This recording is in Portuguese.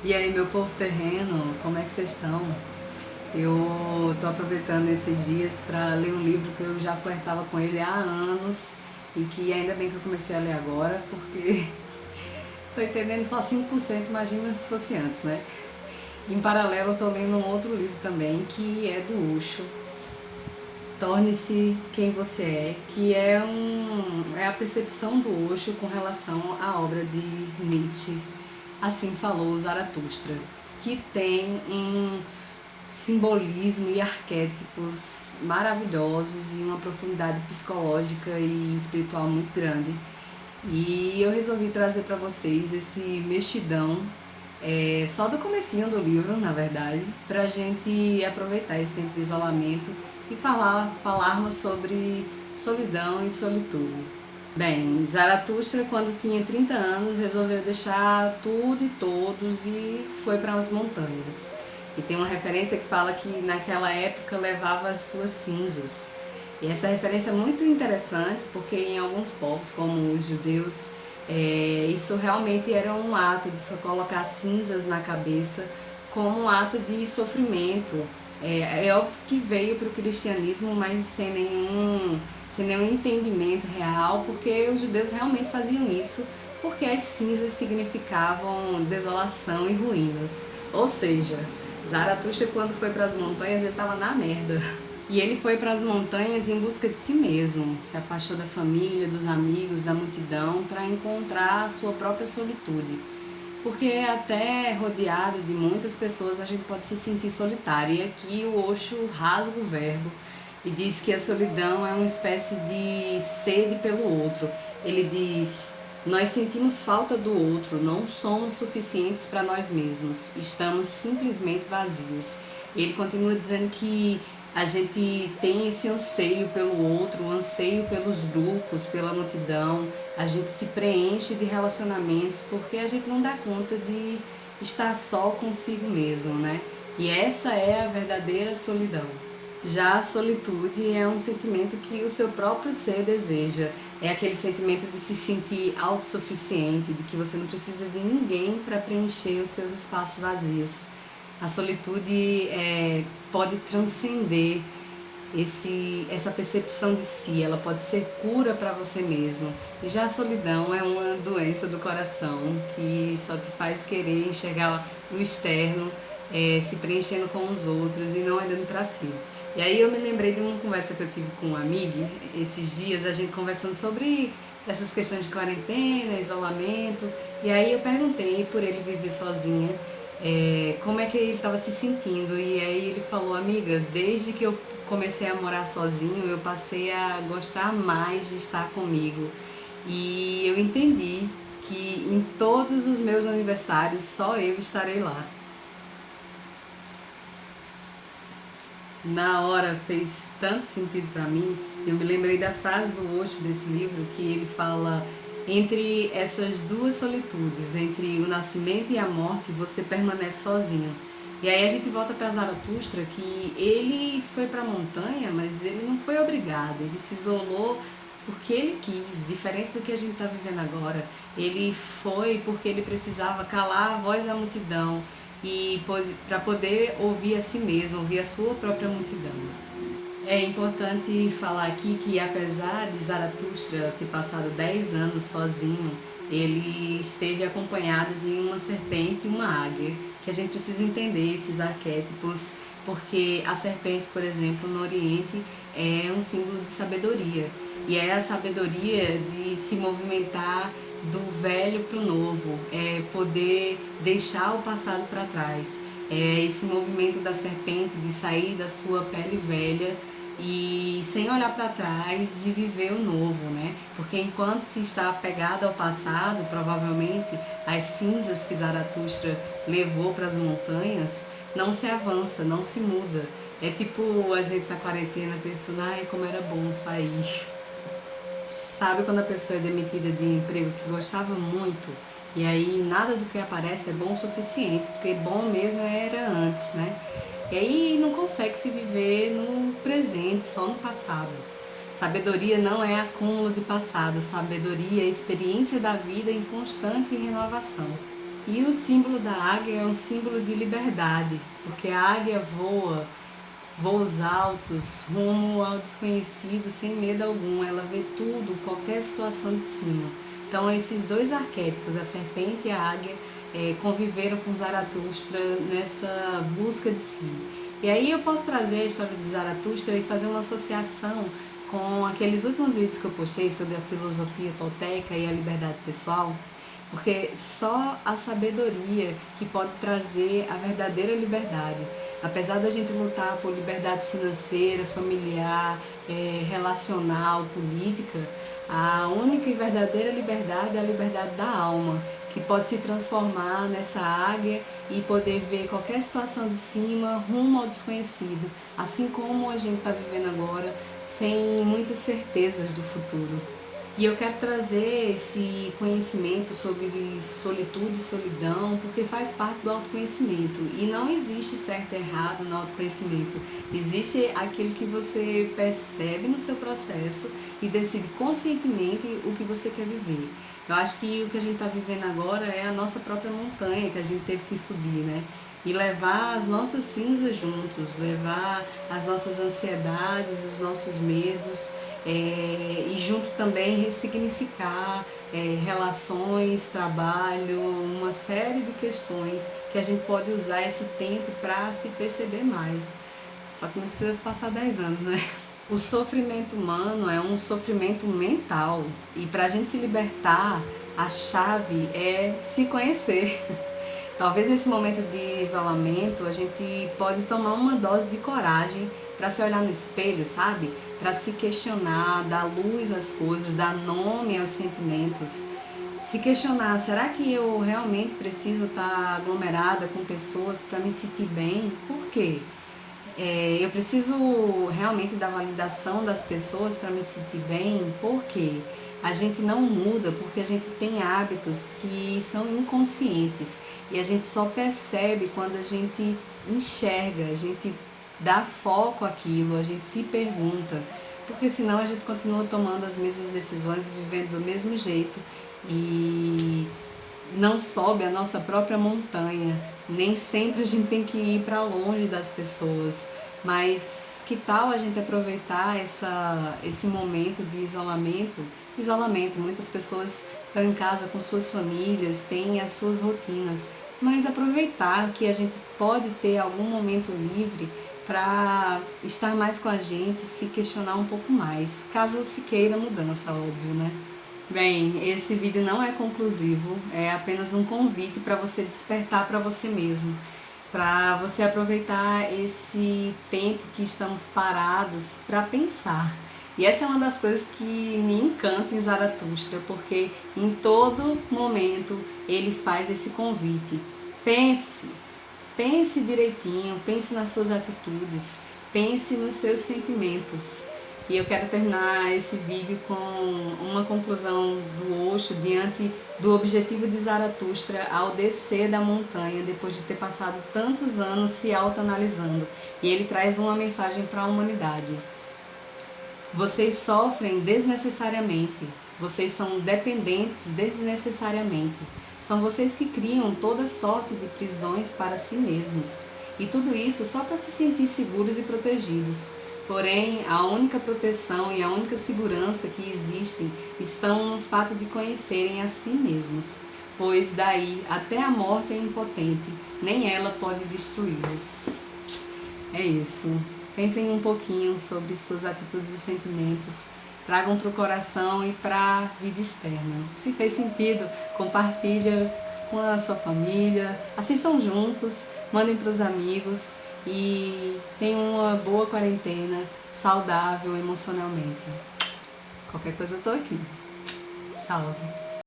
E aí, meu povo terreno, como é que vocês estão? Eu tô aproveitando esses dias para ler um livro que eu já flertava com ele há anos e que ainda bem que eu comecei a ler agora, porque tô entendendo só 5%, imagina se fosse antes, né? Em paralelo, eu tô lendo um outro livro também, que é do Osho, Torne-se Quem Você É, que é a percepção do Osho com relação à obra de Nietzsche, Assim Falou Zaratustra, que tem um simbolismo e arquétipos maravilhosos e uma profundidade psicológica e espiritual muito grande. E eu resolvi trazer para vocês esse mexidão, só do comecinho do livro, na verdade, para a gente aproveitar esse tempo de isolamento e falarmos sobre solidão e solitude. Bem, Zaratustra, quando tinha 30 anos, resolveu deixar tudo e todos e foi para as montanhas. E tem uma referência que fala que naquela época levava as suas cinzas. E essa referência é muito interessante porque em alguns povos, como os judeus, isso realmente era um ato de se colocar cinzas na cabeça como um ato de sofrimento. É óbvio que veio para o cristianismo, mas sem nenhum entendimento real, porque os judeus realmente faziam isso, porque as cinzas significavam desolação e ruínas. Ou seja, Zaratustra, quando foi para as montanhas, ele estava na merda. E ele foi para as montanhas em busca de si mesmo, se afastou da família, dos amigos, da multidão, para encontrar a sua própria solitude. Porque até rodeado de muitas pessoas a gente pode se sentir solitário. E aqui o Osho rasga o verbo e diz que a solidão é uma espécie de sede pelo outro. Ele diz: nós sentimos falta do outro, não somos suficientes para nós mesmos, estamos simplesmente vazios. Ele continua dizendo que a gente tem esse anseio pelo outro, o anseio pelos grupos, pela multidão, a gente se preenche de relacionamentos porque a gente não dá conta de estar só consigo mesmo, né? E essa é a verdadeira solidão. Já a solitude é um sentimento que o seu próprio ser deseja. É aquele sentimento de se sentir autossuficiente, de que você não precisa de ninguém para preencher os seus espaços vazios. A solitude pode transcender essa percepção de si, ela pode ser cura para você mesmo. E já a solidão é uma doença do coração que só te faz querer enxergar o externo, se preenchendo com os outros e não olhando para si. E aí eu me lembrei de uma conversa que eu tive com uma amiga esses dias, a gente conversando sobre essas questões de quarentena, isolamento, e aí eu perguntei por ele viver sozinho, como é que ele estava se sentindo. E aí ele falou: amiga, desde que eu comecei a morar sozinho, eu passei a gostar mais de estar comigo. E eu entendi que em todos os meus aniversários só eu estarei lá. Na hora fez tanto sentido para mim. Eu me lembrei da frase do Osho desse livro, que ele fala: entre essas duas solitudes, entre o nascimento e a morte, você permanece sozinho. E aí a gente volta para Zaratustra, que ele foi para a montanha, mas ele não foi obrigado, ele se isolou porque ele quis, diferente do que a gente está vivendo agora. Ele foi porque ele precisava calar a voz da multidão e para poder ouvir a si mesmo, ouvir a sua própria multidão. É importante falar aqui que, apesar de Zaratustra ter passado 10 anos sozinho, ele esteve acompanhado de uma serpente e uma águia, que a gente precisa entender esses arquétipos, porque a serpente, por exemplo, no Oriente, é um símbolo de sabedoria, e é a sabedoria de se movimentar do velho para o novo, é poder deixar o passado para trás. É esse movimento da serpente de sair da sua pele velha e sem olhar para trás e viver o novo, né? Porque enquanto se está apegado ao passado, provavelmente as cinzas que Zaratustra levou para as montanhas, não se avança, não se muda. É tipo a gente na quarentena pensando: ai, como era bom sair. Sabe quando a pessoa é demitida de um emprego que gostava muito e aí nada do que aparece é bom o suficiente, porque bom mesmo era antes, né? E aí não consegue se viver no presente, só no passado. Sabedoria não é acúmulo de passado, sabedoria é experiência da vida em constante renovação. E o símbolo da águia é um símbolo de liberdade, porque a águia voa voos altos, rumo ao desconhecido, sem medo algum. Ela vê tudo, qualquer situação de cima. Então, esses dois arquétipos, a serpente e a águia, conviveram com Zaratustra nessa busca de si. E aí eu posso trazer a história de Zaratustra e fazer uma associação com aqueles últimos vídeos que eu postei sobre a filosofia tolteca e a liberdade pessoal, porque só a sabedoria que pode trazer a verdadeira liberdade. Apesar da gente lutar por liberdade financeira, familiar, relacional, política, a única e verdadeira liberdade é a liberdade da alma, que pode se transformar nessa águia e poder ver qualquer situação de cima rumo ao desconhecido, assim como a gente está vivendo agora, sem muitas certezas do futuro. E eu quero trazer esse conhecimento sobre solitude e solidão, porque faz parte do autoconhecimento. E não existe certo e errado no autoconhecimento. Existe aquilo que você percebe no seu processo e decide conscientemente o que você quer viver. Eu acho que o que a gente está vivendo agora é a nossa própria montanha que a gente teve que subir, né? E levar as nossas cinzas juntos, levar as nossas ansiedades, os nossos medos, e junto também ressignificar relações, trabalho, uma série de questões que a gente pode usar esse tempo para se perceber mais. Só que não precisa passar 10 anos, né? O sofrimento humano é um sofrimento mental e para a gente se libertar, a chave é se conhecer. Talvez nesse momento de isolamento a gente pode tomar uma dose de coragem para se olhar no espelho, sabe? Para se questionar, dar luz às coisas, dar nome aos sentimentos. Se questionar, será que eu realmente preciso estar aglomerada com pessoas para me sentir bem? Por quê? Eu preciso realmente da validação das pessoas para me sentir bem, porque a gente não muda, porque a gente tem hábitos que são inconscientes e a gente só percebe quando a gente enxerga, a gente dá foco àquilo, a gente se pergunta, porque senão a gente continua tomando as mesmas decisões, vivendo do mesmo jeito e não sobe a nossa própria montanha. Nem sempre a gente tem que ir para longe das pessoas, mas que tal a gente aproveitar esse momento de isolamento? Isolamento, muitas pessoas estão em casa com suas famílias, têm as suas rotinas, mas aproveitar que a gente pode ter algum momento livre para estar mais com a gente, se questionar um pouco mais, caso se queira mudança, óbvio, né? Bem, esse vídeo não é conclusivo, é apenas um convite para você despertar para você mesmo, para você aproveitar esse tempo que estamos parados para pensar. E essa é uma das coisas que me encanta em Zaratustra, porque em todo momento ele faz esse convite. Pense, pense direitinho, pense nas suas atitudes, pense nos seus sentimentos. E eu quero terminar esse vídeo com uma conclusão do Osho diante do objetivo de Zaratustra ao descer da montanha, depois de ter passado tantos anos se autoanalisando. E ele traz uma mensagem para a humanidade. Vocês sofrem desnecessariamente, vocês são dependentes desnecessariamente. São vocês que criam toda sorte de prisões para si mesmos. E tudo isso só para se sentir seguros e protegidos. Porém, a única proteção e a única segurança que existem estão no fato de conhecerem a si mesmos, pois daí até a morte é impotente, nem ela pode destruí-los. É isso. Pensem um pouquinho sobre suas atitudes e sentimentos, tragam para o coração e para a vida externa. Se fez sentido, compartilha com a sua família, assistam juntos, mandem para os amigos e tenham uma boa quarentena, saudável emocionalmente. Qualquer coisa eu tô aqui. Salve!